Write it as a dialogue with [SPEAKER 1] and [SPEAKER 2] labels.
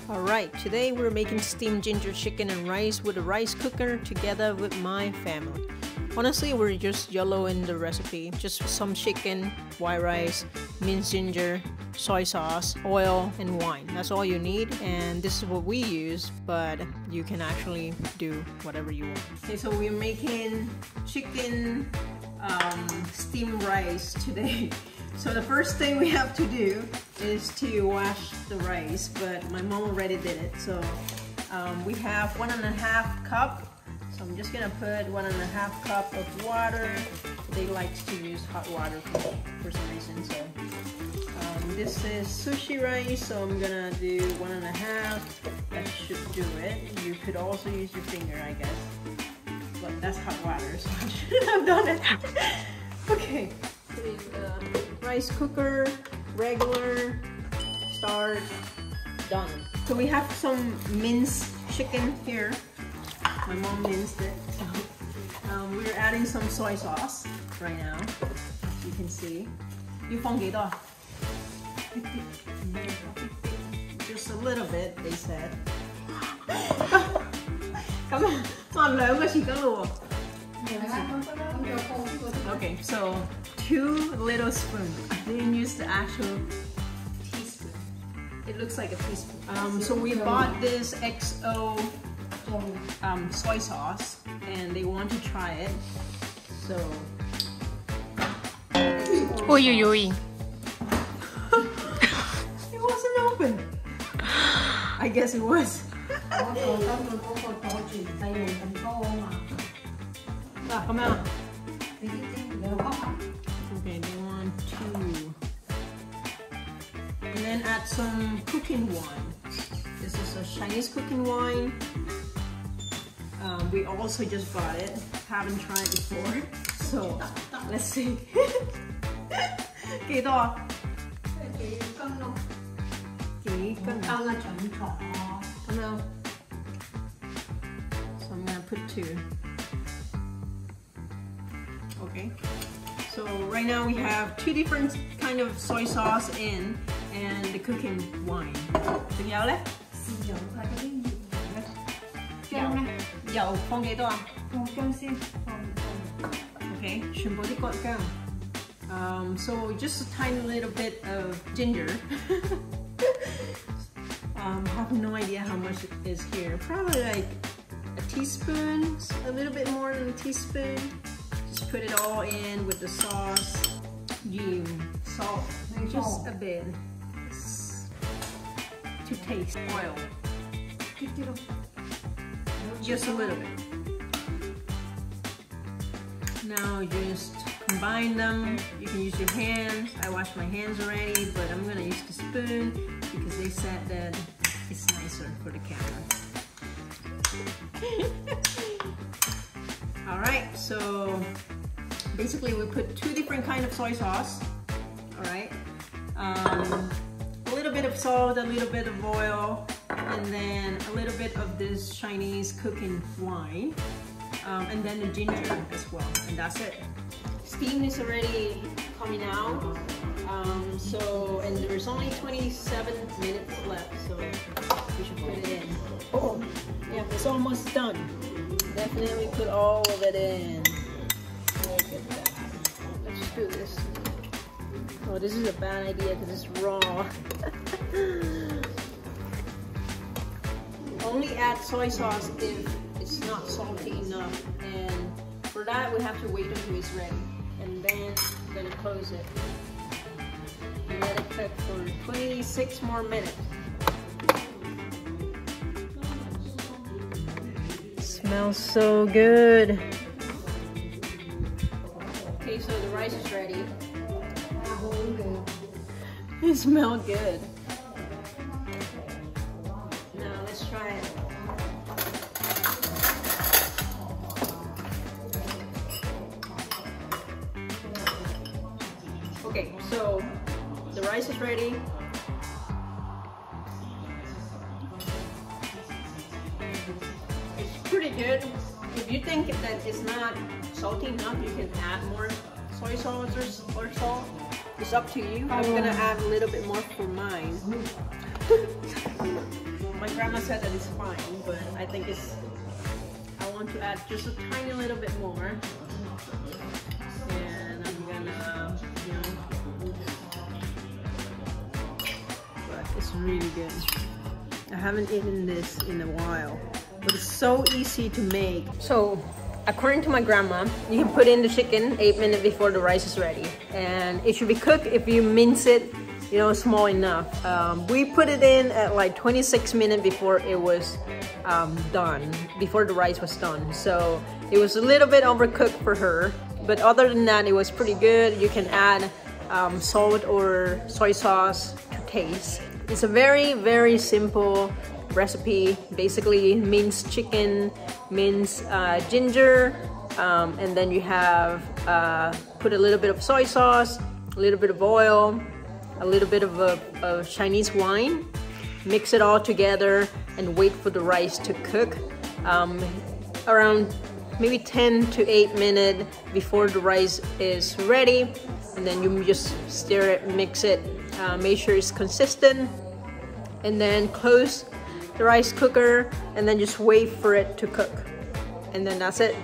[SPEAKER 1] Alright, today we're making steamed ginger chicken and rice with a rice cooker together with my family. Honestly, we're just Yolo in the recipe. Just some chicken, white rice, minced ginger, soy sauce, oil, and wine. That's all you need, and this is what we use, but you can actually do whatever you want. Okay, so we're making chicken steamed rice today. So the first thing we have to do is to wash the rice, but my mom already did it. So we have 1.5 cup. So I'm just gonna put 1.5 cup of water. They like to use hot water for some reason. So this is sushi rice, so I'm gonna do 1.5. That should do it. You could also use your finger, I guess. But that's hot water, so I shouldn't have done it. Okay. Rice cooker, regular, start, done. So we have some minced chicken here. My mom minced it. So, we're adding some soy sauce right now, as you can see. You phong幾多? Just a little bit, they said. Okay, so 2 little spoons. I didn't use the actual teaspoon. It looks like a teaspoon. So we bought this XO soy sauce, and they want to try it. So.
[SPEAKER 2] Oi, oi, oi.
[SPEAKER 1] It wasn't open. I guess it was. Come out. Okay, they want 2. And then add some cooking wine. This is a Chinese cooking wine. We also just bought it. Haven't tried before. So let's see. 幾多啊？幾斤咯？幾斤啊？咁樣。So I'm gonna put 2. Okay. So right now we have 2 different kind of soy sauce in and the cooking wine. 仲有咧？豉油係嗰啲薑咧？油放幾多啊？放薑先，放。Okay， 全部啲薑。So just a tiny little bit of ginger. Have no idea how much is here. Probably like a teaspoon, a little bit more than a teaspoon. Just put it all in with the sauce. Salt, just a bit. To taste. Oil. Just a little bit. Now just combine them. You can use your hands. I washed my hands already, but I'm gonna use the spoon because they said that it's nicer for the camera. Alright, so basically we put 2 different kind of soy sauce. Alright. A little bit of salt, a little bit of oil, and then a little bit of this Chinese cooking wine. And then the ginger as well, and that's it. Steam is already coming out, and there's only 27 minutes left, so we should put it in. Oh, yeah, it's almost done. Definitely put all of it in. Look at that. Let's do this. Oh, this is a bad idea because it's raw. Only add soy sauce if it's not salty enough, and for that we have to wait until it's ready, and then I'm gonna close it and let it cook for 26 more minutes. Smells so good. Okay, so the rice is ready. It smells good. Now let's try it. Okay, so the rice is ready. It's pretty good. If you think that it's not salty enough, you can add more soy sauce or salt. It's up to you. I'm gonna add a little bit more for mine. My grandma said that it's fine, but I think I want to add just a tiny little bit more. And I'm gonna, but it's really good. I haven't eaten this in a while, but it's so easy to make. So, according to my grandma, you can put in the chicken 8 minutes before the rice is ready. And it should be cooked if you mince it, small enough. We put it in at like 26 minutes before it was done, before the rice was done. So it was a little bit overcooked for her. But other than that, it was pretty good. You can add salt or soy sauce to taste. It's a very, very simple recipe. Basically, minced chicken, minced ginger, and then you have put a little bit of soy sauce, a little bit of oil, a little bit of Chinese wine. Mix it all together and wait for the rice to cook around maybe 10 to 8 minutes before the rice is ready. And then you just stir it, mix it, make sure it's consistent, and then close the rice cooker and then just wait for it to cook. And then that's it.